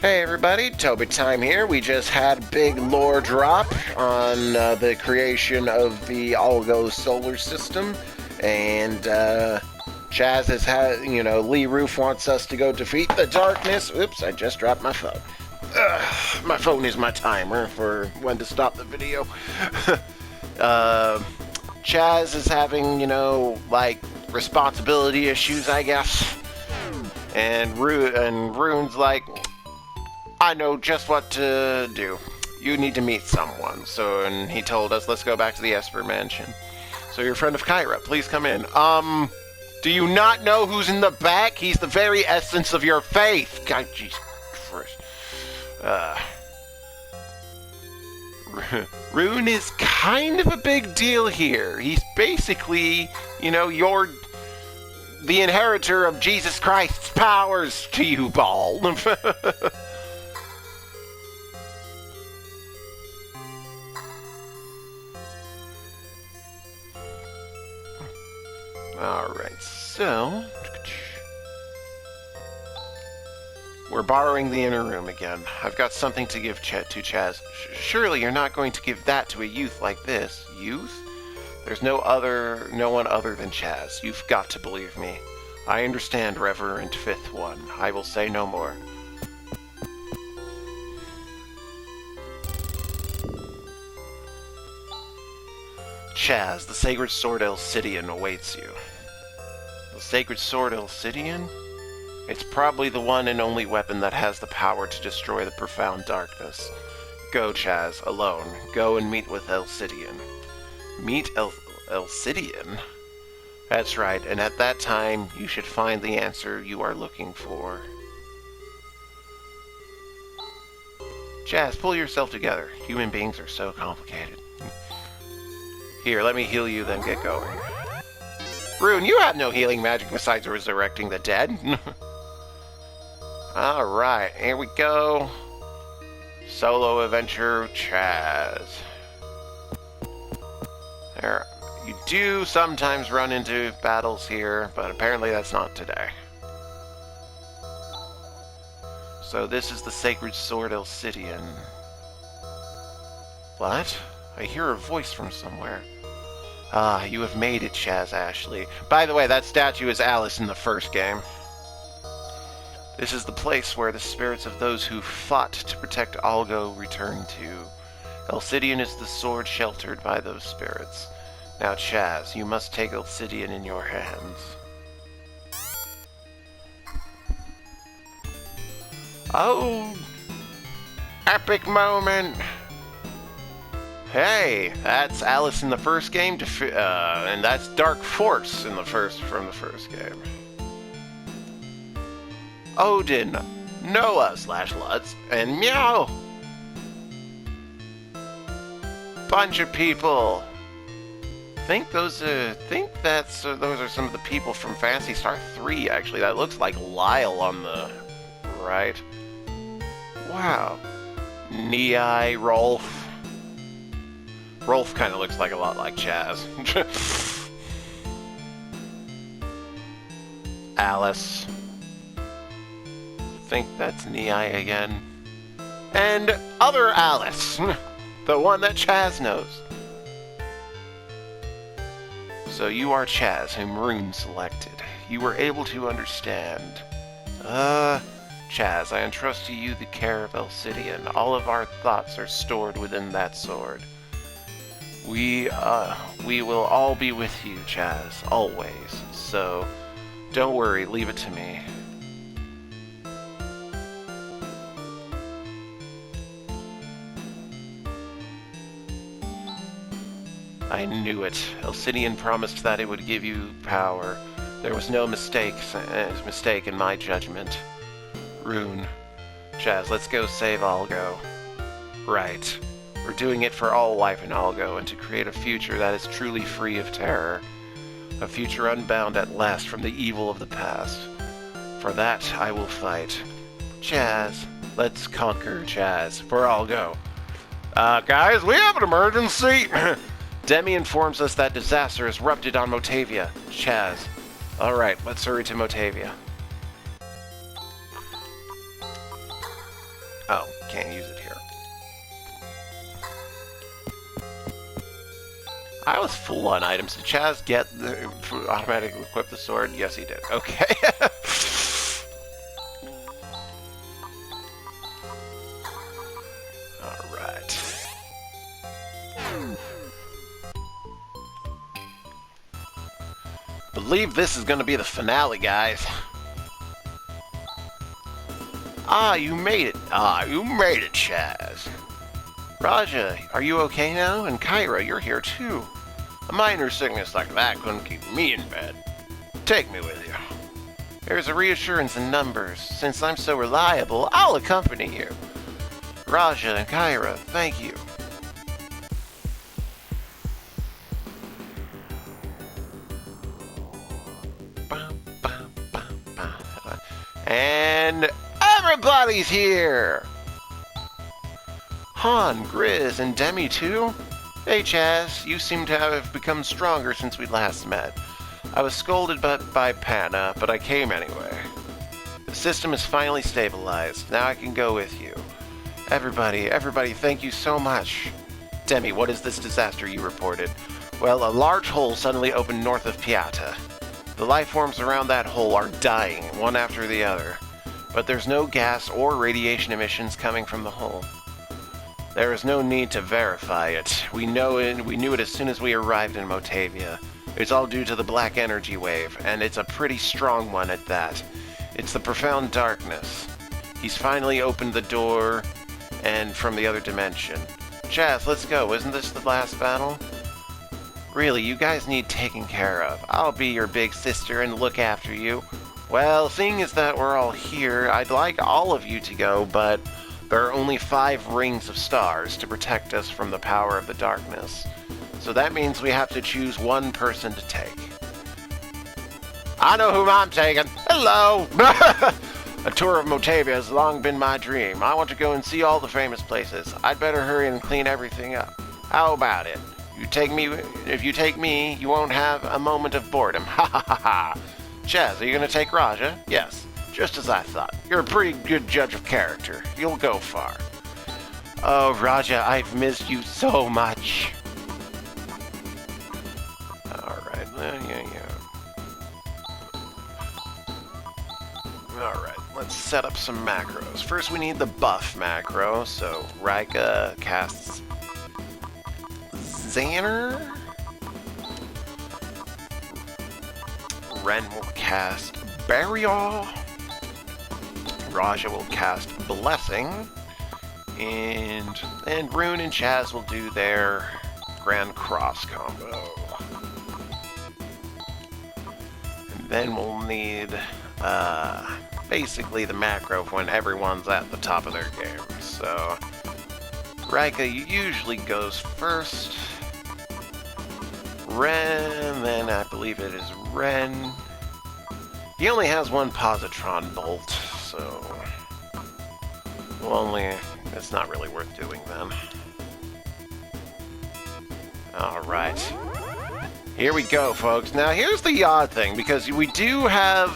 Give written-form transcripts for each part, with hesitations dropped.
Hey everybody, Tobytime here. We just had a big lore drop on the creation of the Algo solar system, and Chaz has had, Lee Roof wants us to go defeat the darkness. Oops, I just dropped my phone. My phone is my timer for when to stop the video. Chaz is having, responsibility issues, I guess. And Rune's like, I know just what to do. You need to meet someone. And he told us, let's go back to the Esper Mansion. So you're a friend of Kyra, please come in. Do you not know who's in the back? He's the very essence of your faith. God, Jesus Christ. Rune is kind of a big deal here. He's basically, you're the inheritor of Jesus Christ's powers to you, Ball. Alright, so we're borrowing the inner room again. I've got something to give to Chaz. Surely you're not going to give that to a youth like this. Youth? There's no one other than Chaz. You've got to believe me. I understand, Reverend Fifth One. I will say no more. Chaz, the Sacred Sword Elsidian awaits you. The Sacred Sword Elsidian? It's probably the one and only weapon that has the power to destroy the profound darkness. Go, Chaz, alone. Go and meet with Elsidian. Meet Elsidian? That's right, and at that time, you should find the answer you are looking for. Chaz, pull yourself together. Human beings are so complicated. Here, let me heal you, then get going. Rune, you have no healing magic besides resurrecting the dead. Alright, here we go. Solo adventure, Chaz. There, you do sometimes run into battles here, but apparently that's not today. So this is the Sacred Sword Elsidian. What? I hear a voice from somewhere. Ah, you have made it, Chaz Ashley. By the way, that statue is Alice in the first game. This is the place where the spirits of those who fought to protect Algo return to. Elsidian is the sword sheltered by those spirits. Now, Chaz, you must take Elsidian in your hands. Oh! Epic moment! Hey, that's Alice in the first game, and that's Dark Force from the first game. Odin, Noah / Lutz, and Meow. Bunch of people. Those are some of the people from Phantasy Star 3. Actually, that looks like Lyle on the right. Wow. Nei, Rolf. Rolf kind of looks like a lot like Chaz. Alice. I think that's Nei again. And other Alice. The one that Chaz knows. So you are Chaz, whom Rune selected. You were able to understand. Chaz, I entrust to you the care of Elsidian. All of our thoughts are stored within that sword. We will all be with you, Chaz, always. So, don't worry, leave it to me. I knew it. Elsidian promised that it would give you power. There was no mistake in my judgment. Rune. Chaz, let's go save Algo. Right. We're doing it for all life in Algo, and to create a future that is truly free of terror. A future unbound at last from the evil of the past. For that, I will fight. Chaz. Let's conquer, Chaz. For Algo. Guys, we have an emergency! Demi informs us that disaster has erupted on Motavia. Chaz. Alright, let's hurry to Motavia. can't use it here. I was full on items. Did Chaz get the automatically equip the sword? Yes, he did. Okay. Alright. Believe this is gonna be the finale, guys. Ah, you made it. Ah, you made it, Chaz. Raja, are you okay now? And Kyra, you're here too. A minor sickness like that couldn't keep me in bed. Take me with you. There's a reassurance in numbers. Since I'm so reliable, I'll accompany you. Raja and Kyra, thank you. And everybody's here! Han, Grizz, and Demi too? Hey Chaz, you seem to have become stronger since we last met. I was scolded by Panna, but I came anyway. The system is finally stabilized. Now I can go with you. Everybody, thank you so much. Demi, what is this disaster you reported? Well, a large hole suddenly opened north of Piata. The life forms around that hole are dying, one after the other. But there's no gas or radiation emissions coming from the hole. There is no need to verify it. We knew it as soon as we arrived in Motavia. It's all due to the black energy wave, and it's a pretty strong one at that. It's the profound darkness. He's finally opened the door, and from the other dimension. Chaz, let's go. Isn't this the last battle? Really, you guys need taken care of. I'll be your big sister and look after you. Well, seeing as that we're all here, I'd like all of you to go, but there are only 5 rings of stars to protect us from the power of the darkness. So that means we have to choose one person to take. I know whom I'm taking. Hello! A tour of Motavia has long been my dream. I want to go and see all the famous places. I'd better hurry and clean everything up. How about it? If you take me, you won't have a moment of boredom. Ha ha ha ha. Chaz, are you going to take Raja? Yes. Just as I thought. You're a pretty good judge of character. You'll go far. Oh, Raja, I've missed you so much. Alright, yeah. Alright, let's set up some macros. First, we need the buff macro, so Rika casts Xander. Ren will cast Burial. Raja will cast Blessing, and Rune and Chaz will do their Grand Cross combo. And then we'll need basically the macro when everyone's at the top of their game. So Rika usually goes first. Ren, then I believe it is Ren. He only has one positron bolt, so it's not really worth doing then. Alright. Here we go, folks. Now here's the odd thing, because we do have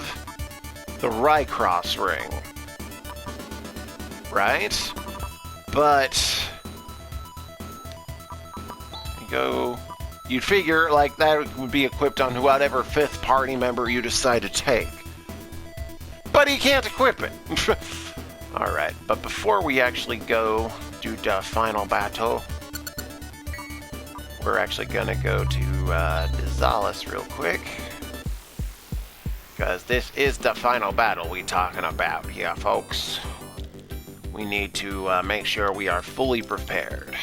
the Rycross ring. Right? But you'd figure like that would be equipped on whatever 5th party member you decide to take. But he can't equip it. Alright, but before we actually go do the final battle, we're actually gonna go to Dizalis real quick. Because this is the final battle we talking about here, folks. We need to make sure we are fully prepared.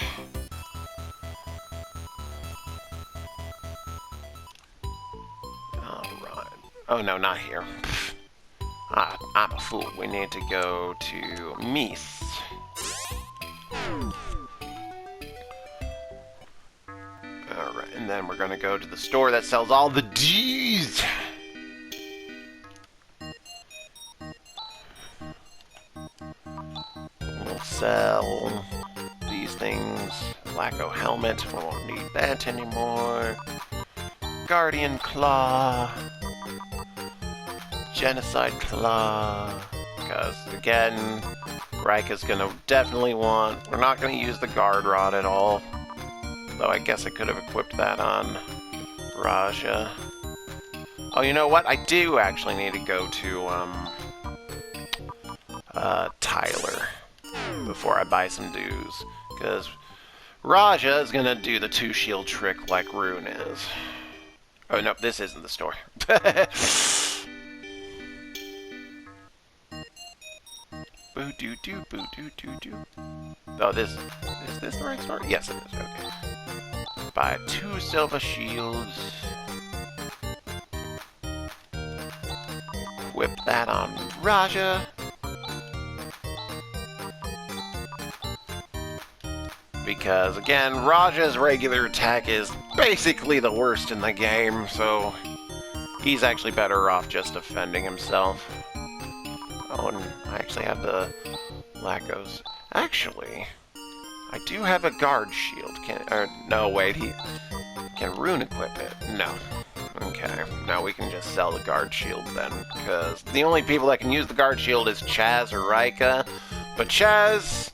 Oh no, not here. I'm a fool. We need to go to Mies. Alright, and then we're gonna go to the store that sells all the D's. We'll sell these things. Lacko helmet, we won't need that anymore. Guardian Claw. Genocide Claw, because again, Rika's gonna definitely want... We're not gonna use the guard rod at all. Though I guess I could have equipped that on Raja. Oh, you know what? I do actually need to go to, Tyler before I buy some dues. Because Raja is gonna do the 2-shield trick like Rune is. Oh, no, this isn't the store. Boo-doo-doo, boo-doo-doo-doo. Oh, is this the right store? Yes, it is. Okay. Buy 2 silver shields. Whip that on Raja. Because, again, Raja's regular attack is basically the worst in the game, so he's actually better off just defending himself. Oh, and I actually have the Lacos. Actually, I do have a guard shield. No, wait, can Rune equip it? No. Okay, now we can just sell the guard shield then, because the only people that can use the guard shield is Chaz or Rika, but Chaz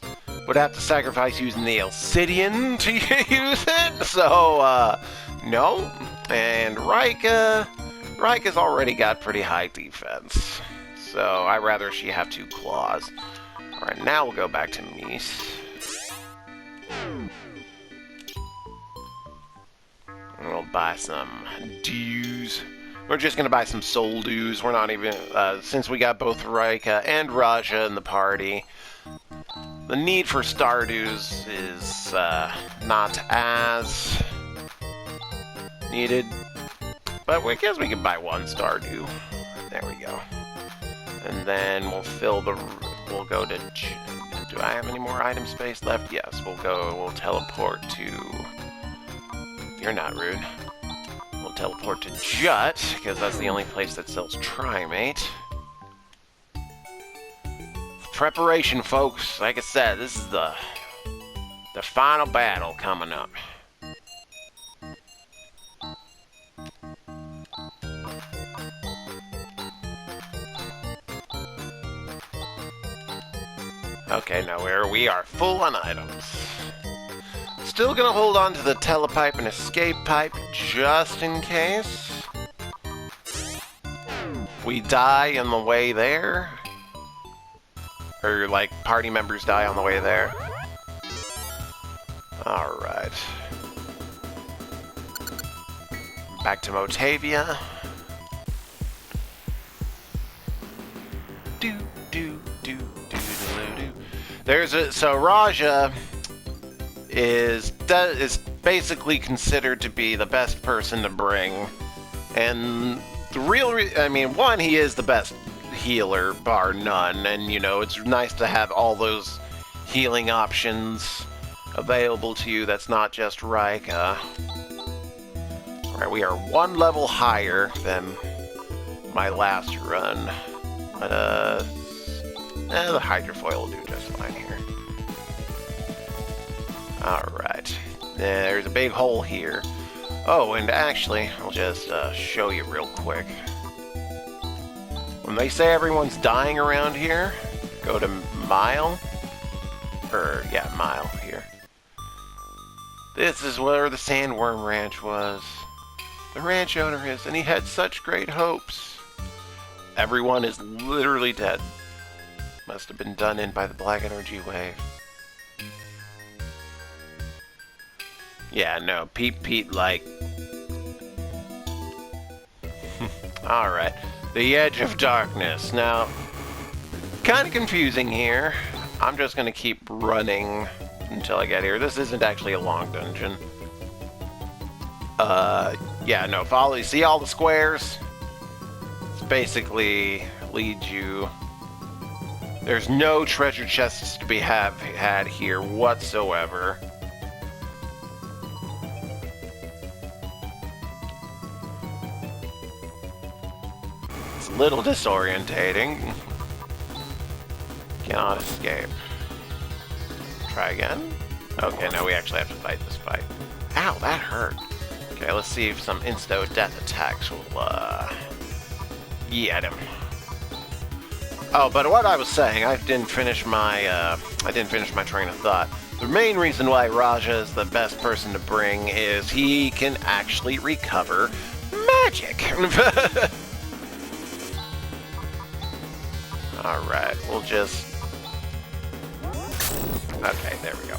would have to sacrifice using the Alcidian to use it, so, no. And Rika's already got pretty high defense, so I'd rather she have 2 claws. Alright, now we'll go back to Mies. And we'll buy some dues. We're just gonna buy some soul dues. We're not even, since we got both Rika and Raja in the party, the need for star dues is not as needed. But I guess we can buy 1 star due. There we go. And then we'll we'll go to, do I have any more item space left? Yes, we'll teleport to, you're not rude. We'll teleport to Jut, because that's the only place that sells Trimate. Preparation, folks. Like I said, this is the final battle coming up. Okay, now we are full on items. Still gonna hold on to the telepipe and escape pipe just in case we die on the way there. Or, like, party members die on the way there. Alright. Back to Motavia. So Raja is basically considered to be the best person to bring, and the one, he is the best healer bar none, and you know, it's nice to have all those healing options available to you. That's not just Rika. Alright, we are 1 level higher than my last run, but the hydrofoil will do just fine here. Alright, there's a big hole here. Oh, and actually, I'll just show you real quick. When they say everyone's dying around here, go to Mile. Mile here. This is where the Sandworm Ranch was. The ranch owner is, and he had such great hopes. Everyone is literally dead. Must have been done in by the black energy wave. Yeah, no, Pete, like... Alright, the Edge of Darkness. Now, kind of confusing here. I'm just gonna keep running until I get here. This isn't actually a long dungeon. Yeah, no, follow, see all the squares? It's basically leads you... There's no treasure chests to be had here whatsoever. It's a little disorientating. Cannot escape. Try again? Okay, now we actually have to fight this fight. Ow, that hurt. Okay, let's see if some insta death attacks will, get him. Oh, but what I was saying, I didn't finish my train of thought. The main reason why Raja is the best person to bring is he can actually recover magic. Alright, we'll just... Okay, there we go.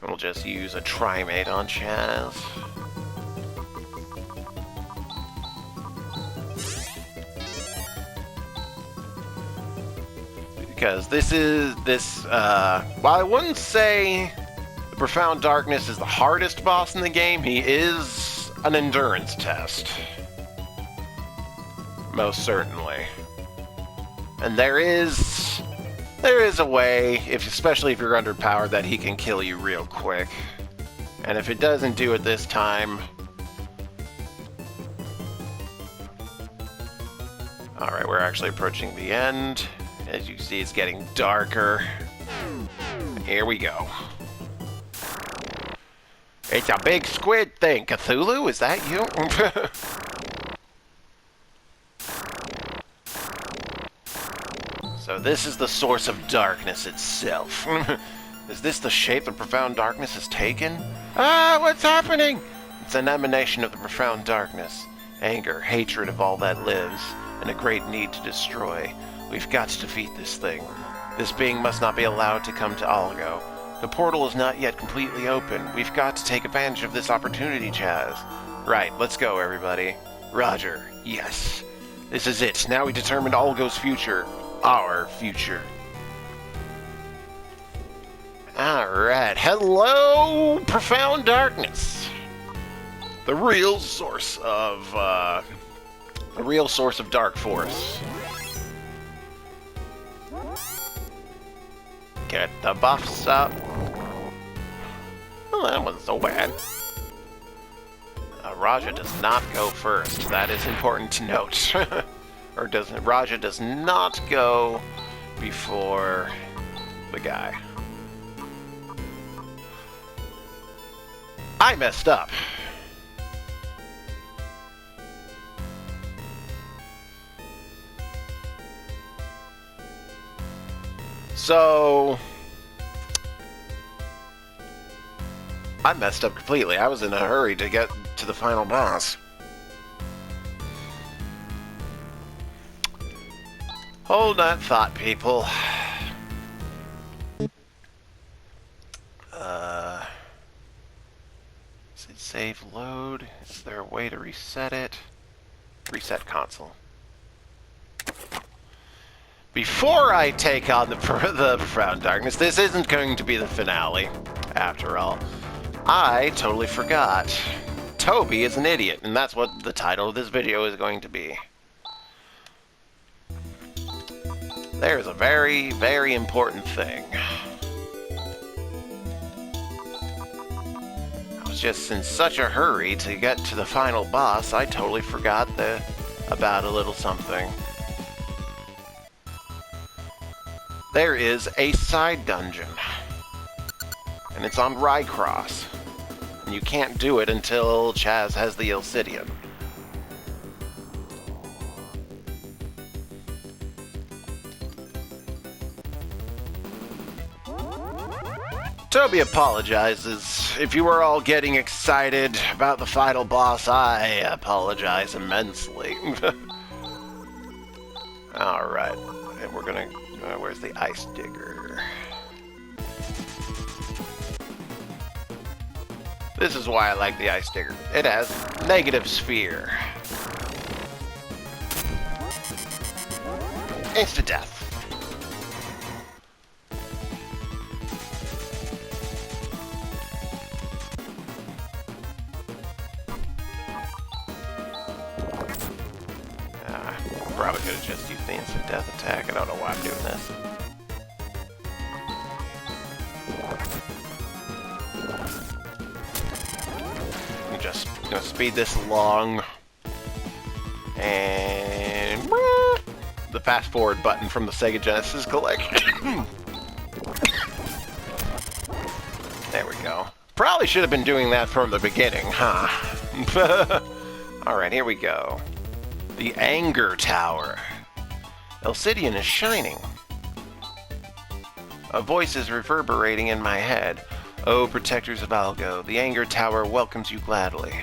We'll just use a Trimate on Chaz. Because while I wouldn't say the Profound Darkness is the hardest boss in the game, he is an endurance test. Most certainly. And there is a way, especially if you're underpowered, that he can kill you real quick. And if it doesn't do it this time... Alright, we're actually approaching the end. As you can see, it's getting darker. Here we go. It's a big squid thing. Cthulhu, is that you? So this is the source of darkness itself. Is this the shape the Profound Darkness has taken? Ah, what's happening? It's an emanation of the Profound Darkness. Anger, hatred of all that lives, and a great need to destroy. We've got to defeat this thing. This being must not be allowed to come to Oligo. The portal is not yet completely open. We've got to take advantage of this opportunity, Chaz. Right, let's go, everybody. Roger, yes. This is it. Now we determined Oligo's future. Our future. Alright, hello, Profound Darkness. The real source of dark force. Get the buffs up. Well, that wasn't so bad. Raja does not go first. That is important to note. Raja does not go before the guy. I messed up. So, I messed up completely. I was in a hurry to get to the final boss. Hold that thought, people. Is it save load? Is there a way to reset it? Reset console. Before I take on the Profound Darkness, this isn't going to be the finale, after all. I totally forgot. Toby is an idiot, and that's what the title of this video is going to be. There's a very, very important thing. I was just in such a hurry to get to the final boss, I totally forgot about a little something. There is a side dungeon, and it's on Rycross, and you can't do it until Chaz has the Ilcidian. Toby apologizes. If you were all getting excited about the final boss, I apologize immensely. Alright, and we're gonna... where's the ice digger? This is why I like the ice digger. It has negative sphere. Insta death. Probably could have just used the instant death attack. I don't know why I'm doing this. I'm just gonna speed this along. And the fast forward button from the Sega Genesis collection. There we go. Probably should have been doing that from the beginning, huh? Alright, here we go. The Anger Tower. Elcidian is shining. A voice is reverberating in my head. Oh, protectors of Algo, the Anger Tower welcomes you gladly.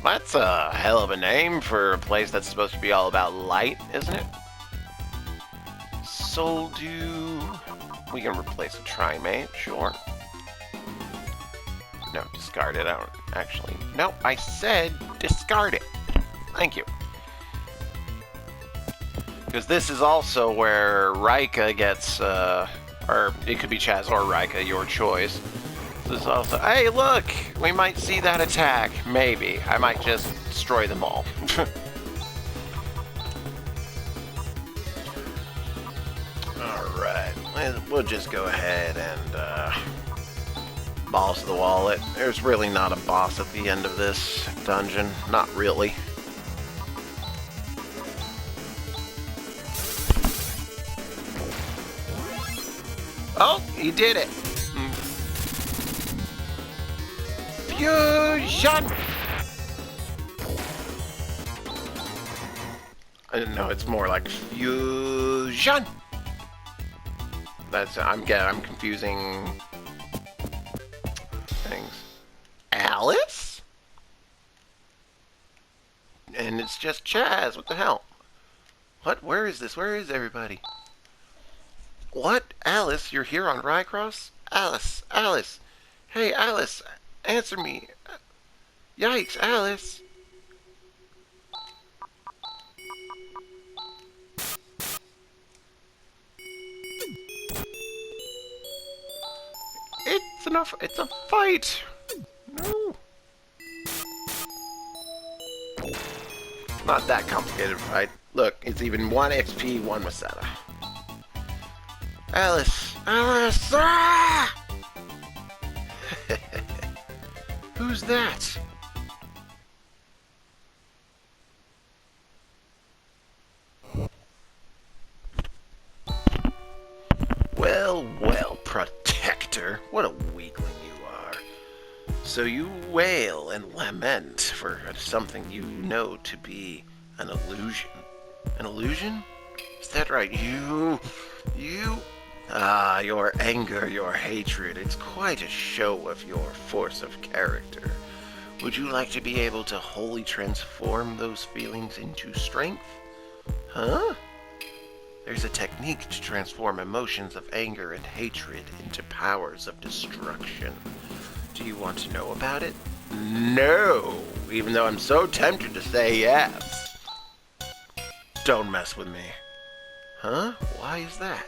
That's a hell of a name for a place that's supposed to be all about light, isn't it? Soldew. We can replace a Trimate, sure. No, discard it. I don't actually. No, I said discard it. Thank you. Because this is also where Rika gets, or it could be Chaz or Rika, your choice. This is also, hey, look! We might see that attack. Maybe. I might just destroy them all. Alright. We'll just go ahead and, boss the wallet. There's really not a boss at the end of this dungeon. Not really. Oh, he did it! Fusion! I didn't know, it's more like fusion! That's, I'm confusing things. Alice? And it's just Chaz, what the hell? What? Where is this? Where is everybody? What? Alice, you're here on Rycross? Alice, Alice. Hey, Alice, answer me. Yikes, Alice. It's enough. It's a fight. No. Not that complicated fight. Look, it's even 1 XP, 1 Masada. Alice! Alice! Ah! Who's that? Well, well, Protector. What a weakling you are. So you wail and lament for something you know to be an illusion. An illusion? Is that right? You... Ah, your anger, your hatred, it's quite a show of your force of character. Would you like to be able to wholly transform those feelings into strength? Huh? There's a technique to transform emotions of anger and hatred into powers of destruction. Do you want to know about it? No, even though I'm so tempted to say yes. Don't mess with me. Huh? Why is that?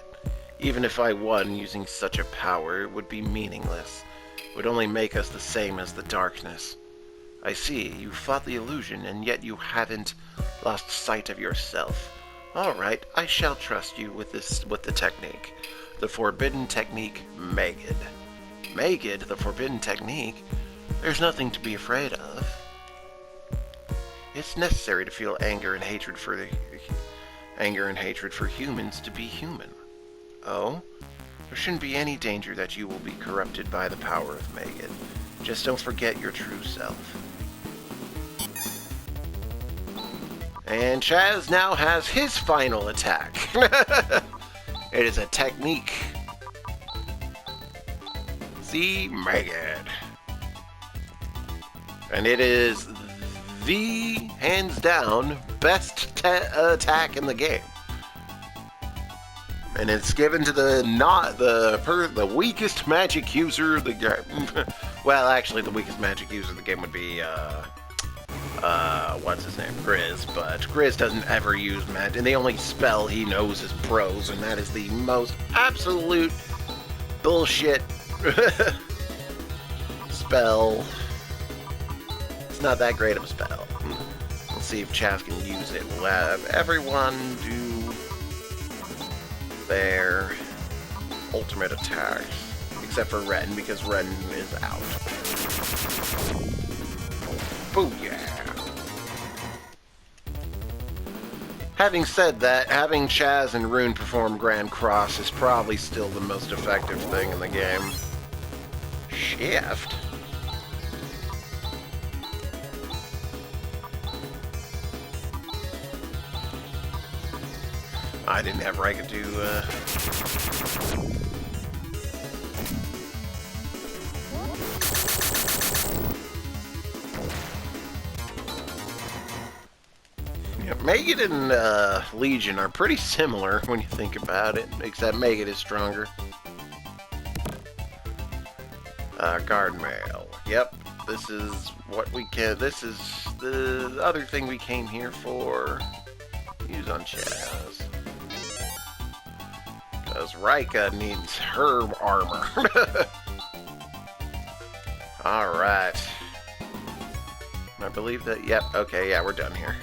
Even if I won using such a power, it would be meaningless. It would only make us the same as the darkness. I see, you fought the illusion, and yet you haven't lost sight of yourself. Alright, I shall trust you with the technique. The forbidden technique, Megid. Megid, the forbidden technique? There's nothing to be afraid of. It's necessary to feel anger and hatred for humans to be human. Oh? There shouldn't be any danger that you will be corrupted by the power of Megid. Just don't forget your true self. And Chaz now has his final attack. It is a technique. See, Megid. And it is the, hands down, best attack in the game. And it's given to the weakest magic user of the game. Well, actually, the weakest magic user of the game would be, what's his name? Grizz. But Grizz doesn't ever use magic, and the only spell he knows is prose, and that is the most absolute bullshit spell. It's not that great of a spell. Let's see if Chaz can use it. We'll have everyone do their ultimate attacks, except for Ren, because Ren is out. Booyah! Having said that, having Chaz and Rune perform Grand Cross is probably still the most effective thing in the game. Shift? I didn't have Rika do, Yeah, Maggot and Legion are pretty similar when you think about it, except Maggot is stronger. Guard mail. Yep, this is what we can. This is the other thing we came here for. Use on Chaz. Because Rika needs her armor. Alright. I believe that. Yep, okay, yeah, we're done here.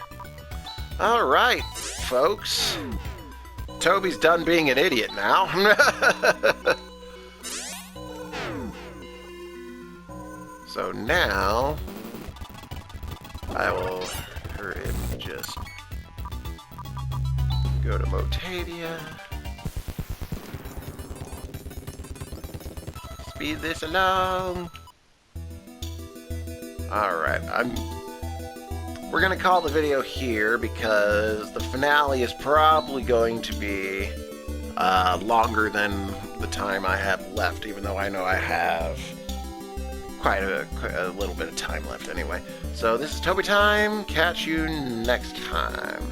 Alright, folks. Toby's done being an idiot now. So now, I will hurry and just go to Motadia. Speed this along. Alright, we're gonna call the video here because the finale is probably going to be longer than the time I have left, even though I know I have quite a little bit of time left anyway. So this is Tobytime. Catch you next time.